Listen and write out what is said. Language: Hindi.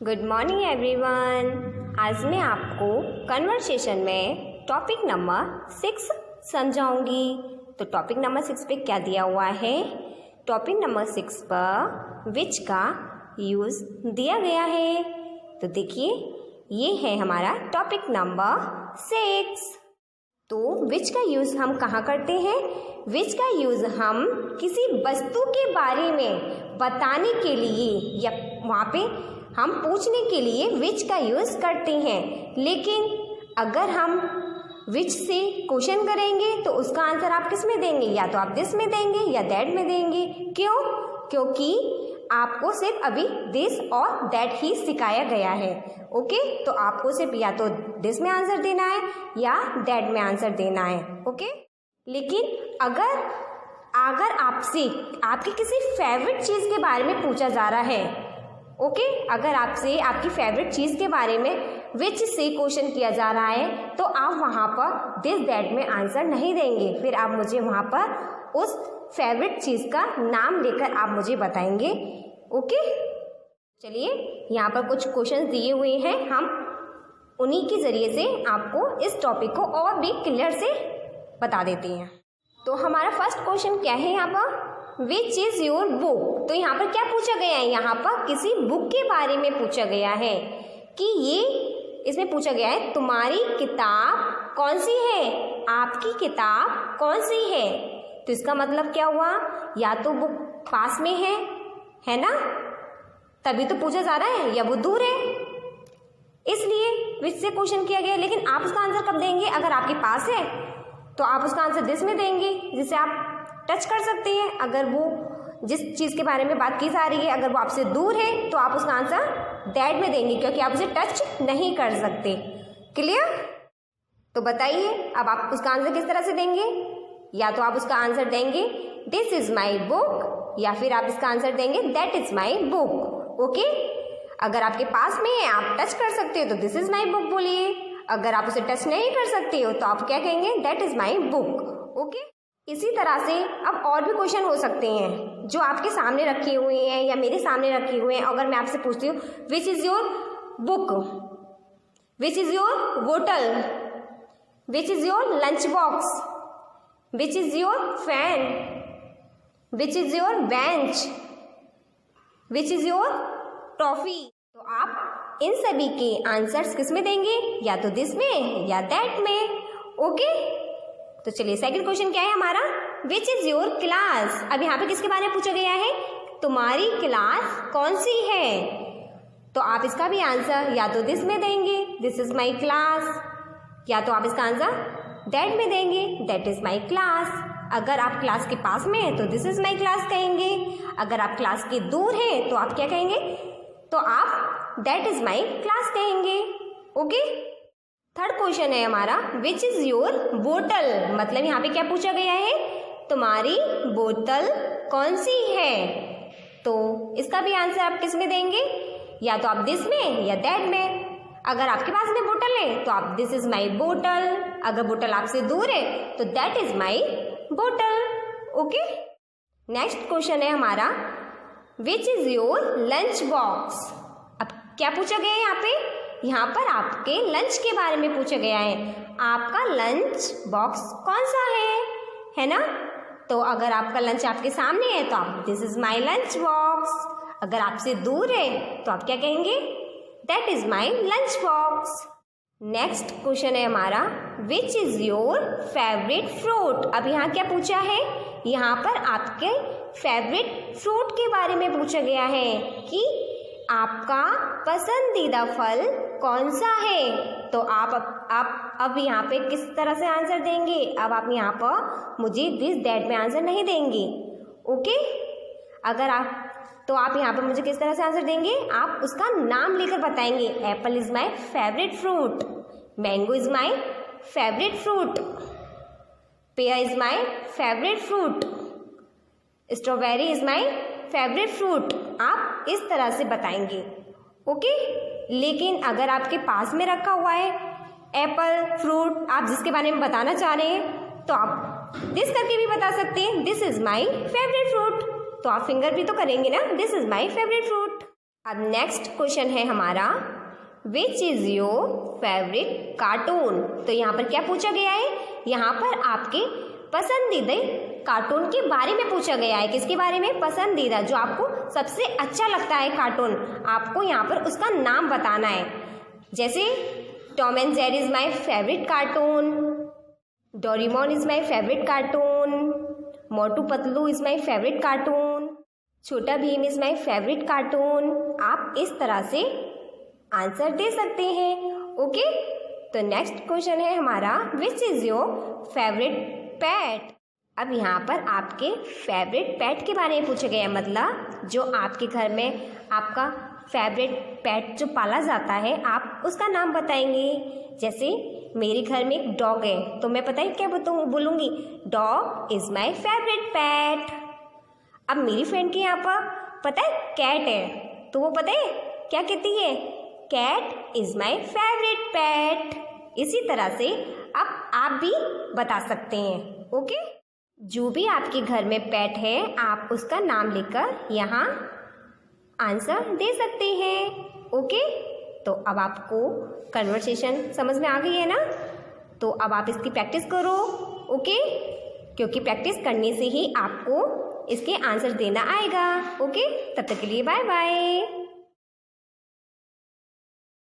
Good morning everyone. आज मैं आपको कन्वर्सेशन में टॉपिक नंबर 6 समझाऊंगी। तो टॉपिक नंबर 6 पे क्या दिया हुआ है? टॉपिक नंबर 6 पर विच का यूज़ दिया गया है। तो देखिए ये है हमारा टॉपिक नंबर 6। तो विच का यूज़ हम कहाँ करते हैं? विच का यूज़ हम किसी वस्तु के बारे में बताने के लिए या वहाँ पे हम पूछने के लिए विच का यूज़ करते हैं। लेकिन अगर हम विच से क्वेश्चन करेंगे तो उसका आंसर आप किस में देंगे? या तो आप दिस में देंगे या दैट में देंगे। क्यों? क्योंकि आपको सिर्फ अभी दिस और दैट ही सिखाया गया है। ओके, तो आपको सिर्फ या तो दिस में आंसर देना है या दैट में आंसर देना है। ओके, लेकिन अगर आपसे आपकी किसी फेवरेट चीज़ के बारे में पूछा जा रहा है, ओके, अगर आपसे आपकी फेवरेट चीज़ के बारे में विच से क्वेश्चन किया जा रहा है तो आप वहाँ पर दिस दैट में आंसर नहीं देंगे। फिर आप मुझे वहाँ पर उस फेवरेट चीज़ का नाम लेकर आप मुझे बताएंगे। ओके, चलिए यहाँ पर कुछ क्वेश्चंस दिए हुए हैं, हम उन्हीं के ज़रिए से आपको इस टॉपिक को और भी क्लियर से बता देते हैं। तो हमारा फर्स्ट क्वेश्चन क्या है यहाँ पर? विच इज़ योर बुक। तो यहाँ पर क्या पूछा गया है? यहाँ पर किसी बुक के बारे में पूछा गया है कि इसमें पूछा गया है तुम्हारी किताब कौन सी है, आपकी किताब कौन सी है। तो इसका मतलब क्या हुआ? या तो बुक पास में है ना, तभी तो पूछा जा रहा है, या वो दूर है, इसलिए विच से क्वेश्चन किया गया। लेकिन आप उसका आंसर कब देंगे? अगर आपके पास है तो आप उसका आंसर दिस में देंगे, जिससे आप टच कर सकते हैं। अगर वो जिस चीज़ के बारे में बात की जा रही है अगर वो आपसे दूर है तो आप उसका आंसर दैट में देंगे, क्योंकि आप उसे टच नहीं कर सकते। क्लियर? तो बताइए अब आप उसका आंसर किस तरह से देंगे? या तो आप उसका आंसर देंगे दिस इज़ माई बुक, या फिर आप इसका आंसर देंगे that is my book. Okay, अगर आपके पास में है, आप टच कर सकते हो तो दिस इज़ माई बुक बोलिए। अगर आप उसे टच नहीं कर सकते हो तो आप क्या कहेंगे? That is my book. Okay, इसी तरह से अब और भी क्वेश्चन हो सकते हैं जो आपके सामने रखे हुए हैं या मेरे सामने रखे हुए हैं। अगर मैं आपसे पूछती हूँ which is your book, which is your बोतल, which is your lunch box, which is your fan, which is your bench, which is your toffee. तो आप इन सभी के आंसर्स किस में देंगे? या तो दिस में या दैट में। ओके, तो चलिए सेकंड क्वेश्चन क्या है हमारा? विच इज़ योर क्लास। अब यहाँ पे किसके बारे में पूछा गया है? तुम्हारी क्लास कौन सी है। तो आप इसका भी आंसर या तो दिस में देंगे, दिस इज़ माई क्लास, या तो आप इसका आंसर दैट में देंगे, दैट इज़ माई क्लास। अगर आप क्लास के पास में हैं तो दिस इज़ माई क्लास कहेंगे। अगर आप क्लास के दूर हैं तो आप क्या कहेंगे? तो आप दैट इज़ माई क्लास कहेंगे। ओके, थर्ड क्वेश्चन है हमारा विच इज़ योर बोतल। मतलब यहाँ पे क्या पूछा गया है? तुम्हारी बोतल कौन सी है। तो इसका भी आंसर आप किस में देंगे? या तो आप दिस में या दैट में। अगर आपके पास में बोतल है तो आप दिस इज़ माई बोतल, अगर बोतल आपसे दूर है तो दैट इज़ माई बोतल। ओके, नेक्स्ट क्वेश्चन है हमारा विच इज़ योर लंच बॉक्स। अब क्या पूछा गया है यहाँ पे? यहाँ पर आपके लंच के बारे में पूछा गया है। आपका लंच बॉक्स कौन सा है ना? तो अगर आपका लंच आपके सामने है तो आप this is my lunch box. अगर आपसे दूर है तो आप क्या कहेंगे? That is my lunch box. Next question है हमारा विच इज़ योर फेवरेट फ्रूट। अब यहाँ क्या पूछा है? यहाँ पर आपके फेवरेट फ्रूट के बारे में पूछा गया है कि आपका पसंदीदा फल कौन सा है। तो आप अब यहाँ पे किस तरह से आंसर देंगे? अब आप यहाँ पर मुझे दिस दैट में आंसर नहीं देंगे। ओके, अगर आप यहाँ पर मुझे किस तरह से आंसर देंगे? आप उसका नाम लेकर बताएंगे। Apple is my favourite fruit, mango is my favourite fruit, pair is my favourite fruit, strawberry is my favourite fruit. आप इस तरह से बताएंगे। ओके, लेकिन अगर आपके पास में रखा हुआ है एप्पल फ्रूट, आप जिसके बारे में बताना चाह रहे हैं, तो आप दिस करके भी बता सकते हैं this is my favourite fruit. तो आप फिंगर भी तो करेंगे ना, this is my favourite fruit. अब नेक्स्ट क्वेश्चन है हमारा, विच इज़ योर फेवरेट कार्टून। तो यहाँ पर क्या पूछा गया है, यहाँ पर आपके पसंदीदा कार्टून के बारे में पूछा गया है। किसके बारे में, पसंदीदा, जो आपको सबसे अच्छा लगता है कार्टून, आपको यहाँ पर उसका नाम बताना है। जैसे Tom and Jerry is my favourite cartoon, Doraemon is my favourite cartoon, Motu Patlu is my favourite cartoon, Chhota Bheem is my favourite cartoon. आप इस तरह से आंसर दे सकते हैं। ओके, तो नेक्स्ट क्वेश्चन है हमारा, विच इज़ योर फेवरेट पेट। अब यहाँ पर आपके फेवरेट पेट के बारे में पूछा गया है, मतलब जो आपके घर में आपका फेवरेट पेट जो पाला जाता है, आप उसका नाम बताएंगे। जैसे मेरे घर में एक डॉग है, तो मैं पता है क्या बोलूँगी, dog is my favourite pet. अब मेरी फ्रेंड के यहाँ पर पता है कैट है, तो वो पता है क्या कहती है, cat is my favourite pet. इसी तरह से अब आप भी बता सकते हैं। ओके, जो भी आपके घर में पेट है, आप उसका नाम लिखकर यहाँ आंसर दे सकते हैं। ओके, तो अब आपको कन्वर्सेशन समझ में आ गई है ना, तो अब आप इसकी प्रैक्टिस करो। ओके, क्योंकि प्रैक्टिस करने से ही आपको इसके आंसर देना आएगा। ओके, तब तक के लिए बाय बाय।